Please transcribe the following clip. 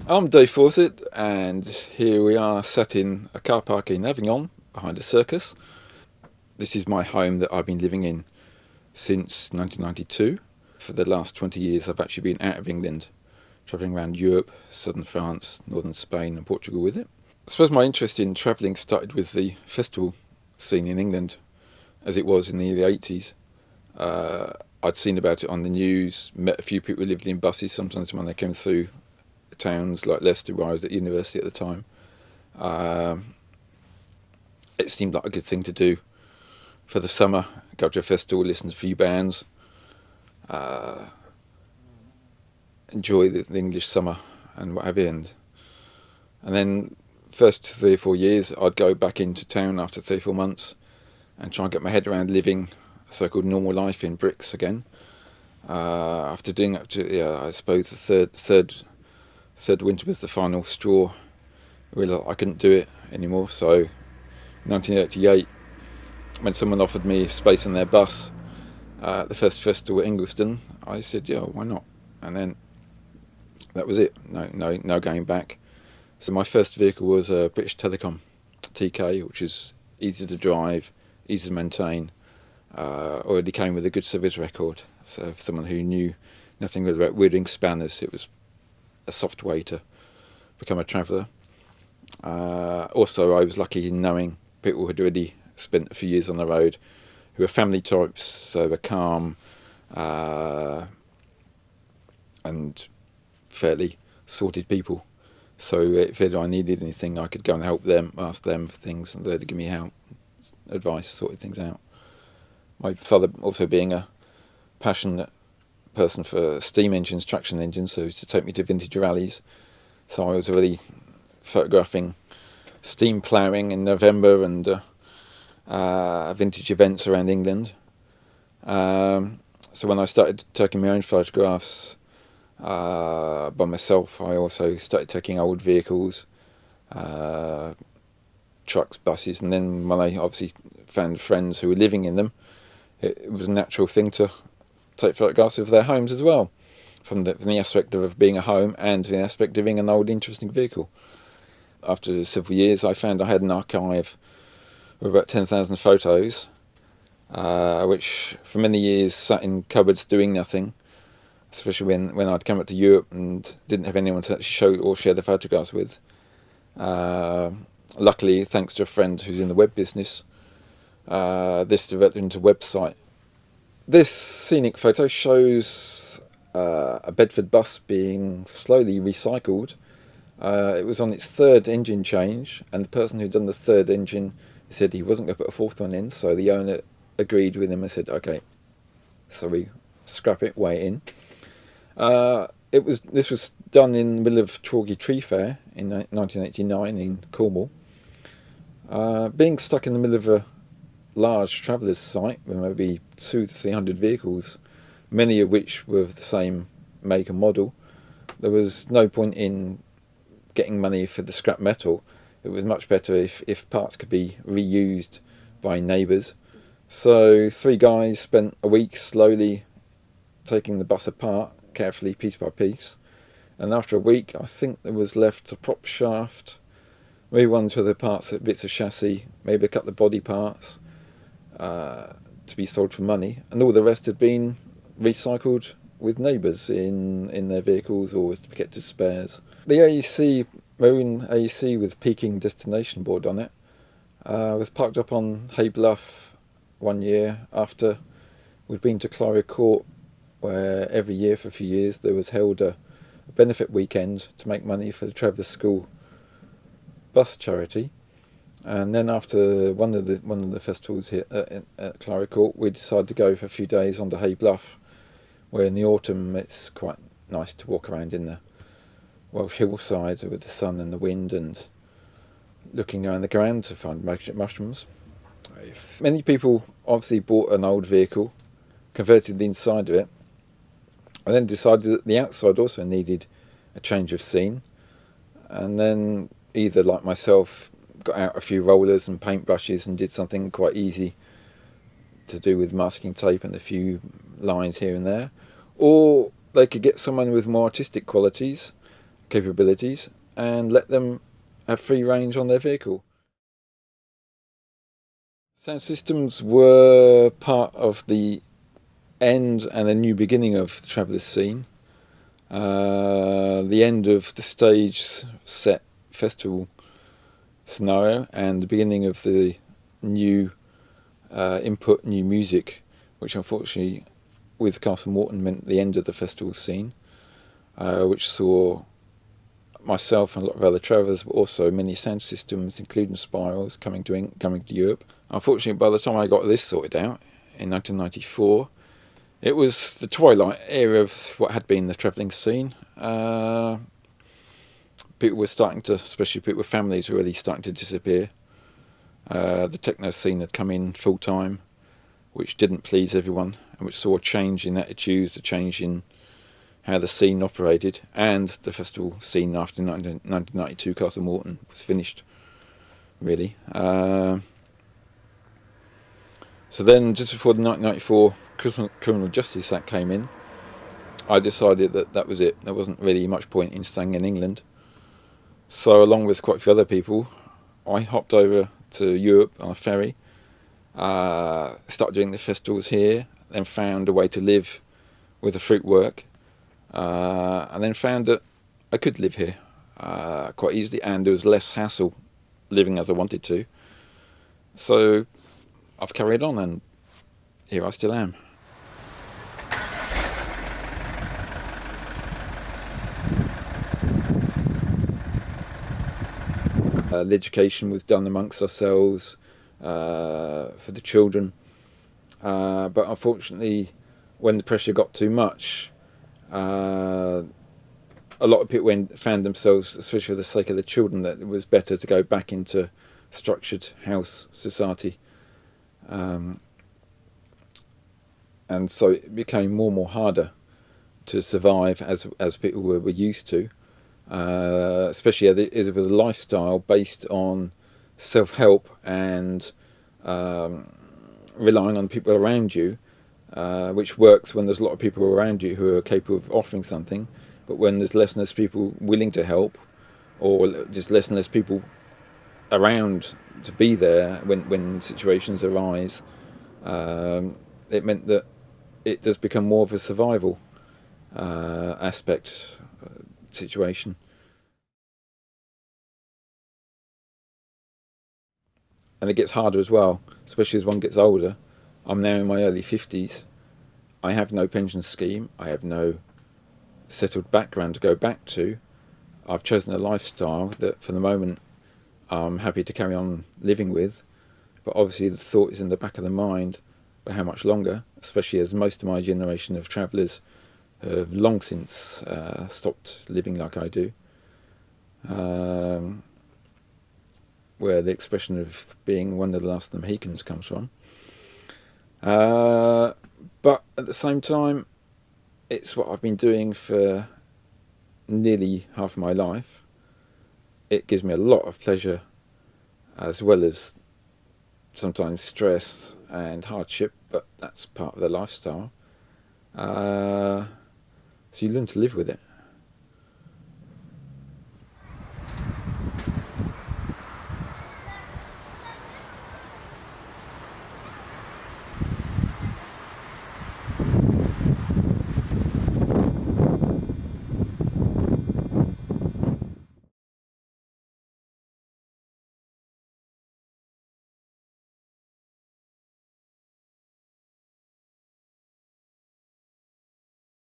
I'm Dave Fawcett, and here we are sat in a car park in Avignon behind a circus. This is my home that I've been living in since 1992. For the last 20 years I've actually been out of England, travelling around Europe, southern France, northern Spain and Portugal with it. I suppose my interest in travelling started with the festival scene in England as it was in the early 80s. I'd seen about it on the news, met a few people who lived in buses sometimes when they came through towns like Leicester, where I was at university at the time. It seemed like a good thing to do for the summer. Go to a festival, listen to a few bands, enjoy the English summer and what have you. And then first 3 or 4 years I'd go back into town after 3 or 4 months and try and get my head around living a so-called normal life in bricks again. After doing up to, I suppose the third winter was the final straw. I realised I couldn't do it anymore. So in 1988, when someone offered me space on their bus at the first festival at Ingliston, I said, yeah, why not? And then that was it. No going back. So my first vehicle was a British Telecom TK, which is easy to drive, easy to maintain. Already came with a good service record. So for someone who knew nothing about weirding spanners, it was a soft way to become a traveller. Also, I was lucky in knowing people who had already spent a few years on the road, who were family types, so they're calm and fairly sorted people. So if ever I needed anything, I could go and help them, ask them for things, and they'd give me help, advice, sorting things out. My father also being a passionate person for steam engines, traction engines, so he used to take me to vintage rallies. So I was already photographing steam ploughing in November and vintage events around England. So when I started taking my own photographs by myself, I also started taking old vehicles, trucks, buses, and then when I obviously found friends who were living in them, it was a natural thing to take photographs of their homes as well, from the aspect of being a home and the aspect of being an old interesting vehicle. After several years I found I had an archive of about 10,000 photos, which for many years sat in cupboards doing nothing, especially when I'd come up to Europe and didn't have anyone to actually show or share the photographs with. Luckily, thanks to a friend who's in the web business, this developed into a website. This scenic photo shows a Bedford bus being slowly recycled. It was on its third engine change, and the person who'd done the third engine said he wasn't going to put a fourth one in, so the owner agreed with him and said, okay, so we scrap it, weigh it in. This was done in the middle of Torquay Tree Fair in 1989 in Cornwall. Being stuck in the middle of a large travellers' site with maybe 200 to 300 vehicles, many of which were of the same make and model, there was no point in getting money for the scrap metal. It was much better if parts could be reused by neighbours. So 3 guys spent a week slowly taking the bus apart, carefully, piece by piece. And after a week, I think there was left a prop shaft, maybe one or two other parts, bits of chassis, maybe a couple of body parts, to be sold for money, and all the rest had been recycled with neighbours in their vehicles or as kept as spares. The AEC, Marine AEC with Peking destination board on it, was parked up on Hay Bluff one year after we'd been to Clary Court, where every year for a few years there was held a benefit weekend to make money for the Travellers School bus charity. And then after one of the festivals here at Clary Court, we decided to go for a few days onto Hay Bluff, where in the autumn it's quite nice to walk around in the Welsh hillsides with the sun and the wind and looking around the ground to find magic mushrooms. Many people obviously bought an old vehicle, converted the inside of it, and then decided that the outside also needed a change of scene, and then either, like myself, got out a few rollers and paintbrushes and did something quite easy to do with masking tape and a few lines here and there, or they could get someone with more artistic qualities capabilities and let them have free range on their vehicle. Sound systems were part of the end and a new beginning of the Travellers scene. The end of the stage set festival scenario and the beginning of the new input, new music, which unfortunately with Castle Morton meant the end of the festival scene, which saw myself and a lot of other travellers, but also many sound systems, including spirals, coming to Europe. Unfortunately, by the time I got this sorted out in 1994, it was the twilight era of what had been the travelling scene. People were starting to, especially people with families, were really starting to disappear. The techno scene had come in full time, which didn't please everyone, and which saw a change in attitudes, a change in how the scene operated, and the festival scene after 1992 Castle Morton was finished, really. So then, just before the 1994 Criminal Justice Act came in, I decided that that was it. There wasn't really much point in staying in England. So along with quite a few other people, I hopped over to Europe on a ferry, started doing the festivals here, then found a way to live with the fruit work, and then found that I could live here quite easily, and there was less hassle living as I wanted to. So I've carried on, and here I still am. The education was done amongst ourselves for the children, but unfortunately, when the pressure got too much, a lot of people found themselves, especially for the sake of the children, that it was better to go back into structured house society. And so it became more and more harder to survive as people were used to, especially as it was a lifestyle based on self-help and relying on people around you, which works when there's a lot of people around you who are capable of offering something, but when there's less and less people willing to help, or just less and less people around to be there when situations arise, it meant that it does become more of a survival aspect situation. And it gets harder as well, especially as one gets older. I'm now in my early 50s. I have no pension scheme. I have no settled background to go back to. I've chosen a lifestyle that for the moment I'm happy to carry on living with, but obviously the thought is in the back of the mind, but how much longer, especially as most of my generation of travellers have long since stopped living like I do, where the expression of being one of the last of the Mohicans comes from. But at the same time, it's what I've been doing for nearly half my life. It gives me a lot of pleasure, as well as sometimes stress and hardship, but that's part of the lifestyle. So you learn to live with it.